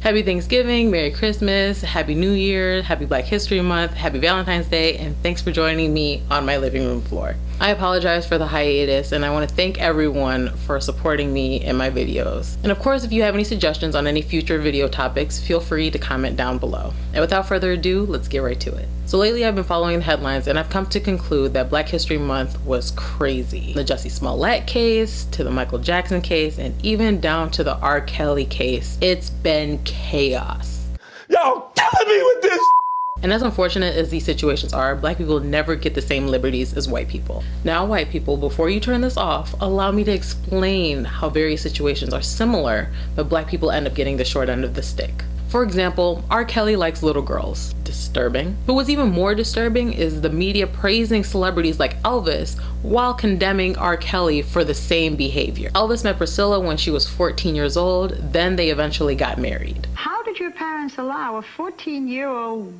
Happy Thanksgiving, Merry Christmas, Happy New Year, Happy Black History Month, Happy Valentine's Day, and thanks for joining me on my living room floor. I apologize for the hiatus, and I want to thank everyone for supporting me in my videos. And of course, if you have any suggestions on any future video topics, feel free to comment down below. And without further ado, let's get right to it. So lately I've been following the headlines, and I've come to conclude that Black History Month was crazy. The Jussie Smollett case, to the Michael Jackson case, and even down to the R. Kelly case. It's been chaos. Y'all killing me with this. And as unfortunate as these situations are, Black people never get the same liberties as white people. Now, white people, before you turn this off, allow me to explain how various situations are similar, but Black people end up getting the short end of the stick. For example, R. Kelly likes little girls. Disturbing. But what's even more disturbing is the media praising celebrities like Elvis while condemning R. Kelly for the same behavior. Elvis met Priscilla when she was 14 years old, then they eventually got married. How did your parents allow a 14-year-old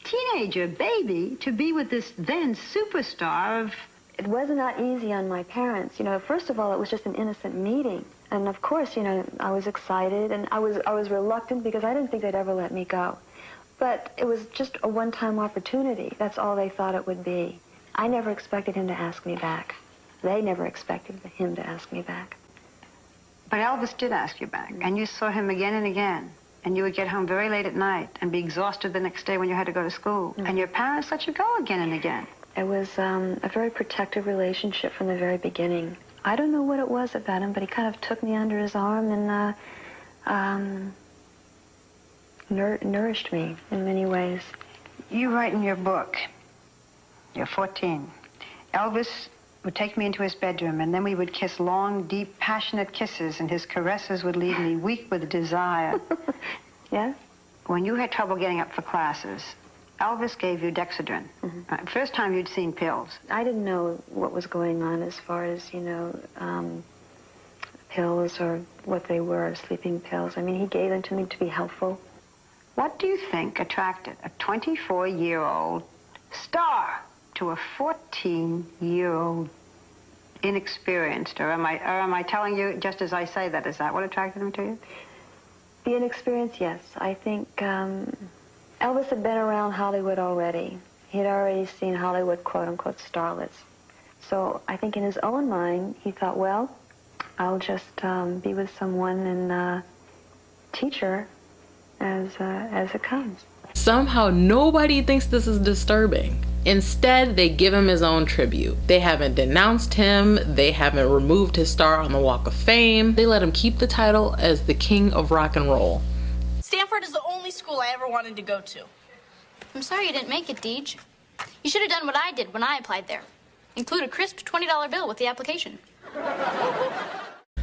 teenager baby to be with this then superstar of... It was not easy on my parents. You know, first of all, it was just an innocent meeting. And of course, you know, I was excited and I was reluctant because I didn't think they'd ever let me go. But it was just a one-time opportunity. That's all they thought it would be. I never expected him to ask me back. They never expected him to ask me back. But Elvis did ask you back, and you saw him again and again. And you would get home very late at night and be exhausted the next day when you had to go to school. And your parents let you go again and again. It was a very protective relationship from the very beginning. I don't know what it was about him, but he kind of took me under his arm and nourished me in many ways. You write in your book, you're 14. Elvis would take me into his bedroom, and then we would kiss long, deep, passionate kisses, and his caresses would leave me weak with desire. Yeah? When you had trouble getting up for classes, Elvis gave you Dexedrine. Mm-hmm. First time you'd seen pills. I didn't know what was going on as far as, you know, pills or what they were, sleeping pills. I mean, he gave them to me to be helpful. What do you think attracted a 24-year-old star to a 14-year-old inexperienced? Or am I telling you just as I say that? Is that what attracted him to you? The inexperience, yes. I think Elvis had been around Hollywood already. He had already seen Hollywood, quote-unquote, starlets. So I think in his own mind, he thought, well, I'll just be with someone and teach her as it comes. Somehow nobody thinks this is disturbing. Instead, they give him his own tribute. They haven't denounced him. They haven't removed his star on the Walk of Fame. They let him keep the title as the King of Rock and Roll. Stanford is the only school I ever wanted to go to. I'm sorry you didn't make it, Deej. You should have done what I did when I applied there. Include a crisp $20 bill with the application.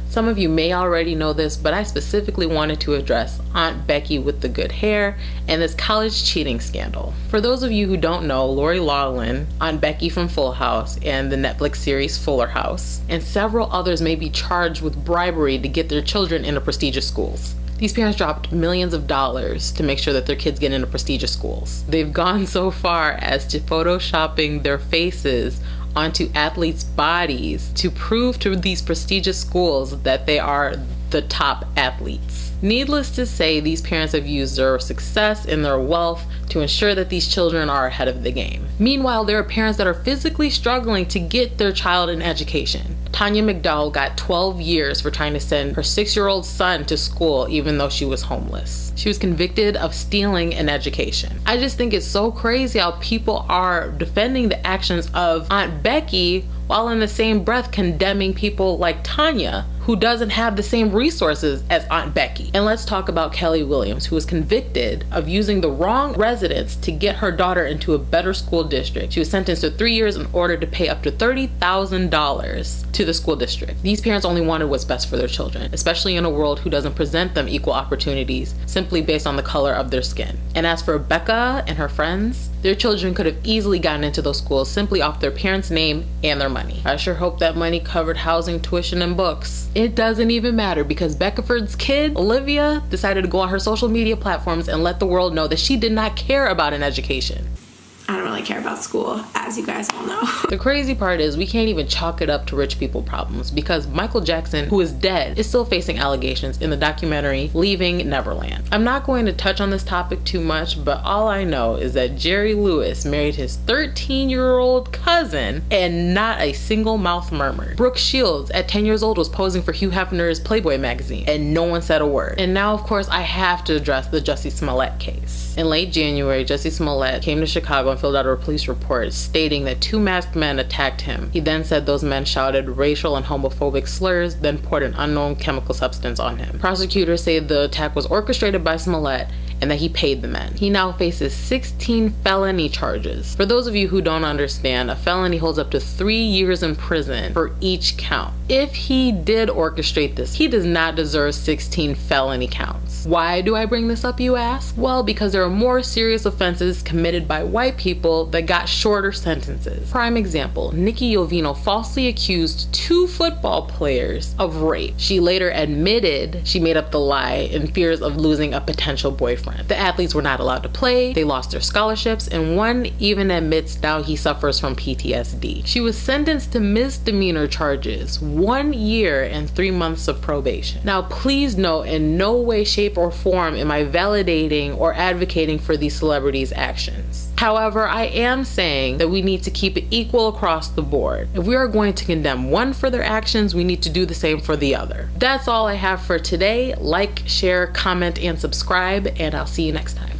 Some of you may already know this, but I specifically wanted to address Aunt Becky with the good hair and this college cheating scandal. For those of you who don't know, Lori Loughlin, Aunt Becky from Full House and the Netflix series Fuller House, and several others may be charged with bribery to get their children into prestigious schools. These parents dropped millions of dollars to make sure that their kids get into prestigious schools. They've gone so far as to photoshopping their faces onto athletes' bodies to prove to these prestigious schools that they are the top athletes. Needless to say, these parents have used their success and their wealth to ensure that these children are ahead of the game. Meanwhile, there are parents that are physically struggling to get their child an education. Tanya McDowell got 12 years for trying to send her 6-year-old son to school even though she was homeless. She was convicted of stealing an education. I just think it's so crazy how people are defending the actions of Aunt Becky while in the same breath condemning people like Tanya, who doesn't have the same resources as Aunt Becky. And let's talk about Kelly Williams, who was convicted of using the wrong residence to get her daughter into a better school district. She was sentenced to 3 years in order to pay up to $30,000 to the school district. These parents only wanted what's best for their children, especially in a world who doesn't present them equal opportunities simply based on the color of their skin. And as for Becca and her friends, their children could have easily gotten into those schools simply off their parents' name and their money. I sure hope that money covered housing, tuition, and books. It doesn't even matter because Beckford's kid, Olivia, decided to go on her social media platforms and let the world know that she did not care about an education. I don't really care about school, as you guys all know. The crazy part is we can't even chalk it up to rich people problems because Michael Jackson, who is dead, is still facing allegations in the documentary Leaving Neverland. I'm not going to touch on this topic too much, but all I know is that Jerry Lewis married his 13-year-old cousin and not a single mouth murmured. Brooke Shields, at 10 years old, was posing for Hugh Hefner's Playboy magazine and no one said a word. And now, of course, I have to address the Jussie Smollett case. In late January, Jussie Smollett came to Chicago and filled out a police report stating that 2 masked men attacked him. He then said those men shouted racial and homophobic slurs, then poured an unknown chemical substance on him. Prosecutors say the attack was orchestrated by Smollett and that he paid the men. He now faces 16 felony charges. For those of you who don't understand, a felony holds up to 3 years in prison for each count. If he did orchestrate this, he does not deserve 16 felony counts. Why do I bring this up, you ask? Well, because there are more serious offenses committed by white people that got shorter sentences. Prime example, Nikki Jovino falsely accused 2 football players of rape. She later admitted she made up the lie in fears of losing a potential boyfriend. The athletes were not allowed to play, they lost their scholarships, and one even admits now he suffers from PTSD. She was sentenced to misdemeanor charges, 1 year and 3 months of probation. Now, please note, in no way, shape, or form am I validating or advocating for these celebrities' actions. However, I am saying that we need to keep it equal across the board. If we are going to condemn one for their actions, we need to do the same for the other. That's all I have for today. Like, share, comment, and subscribe, and I'll see you next time.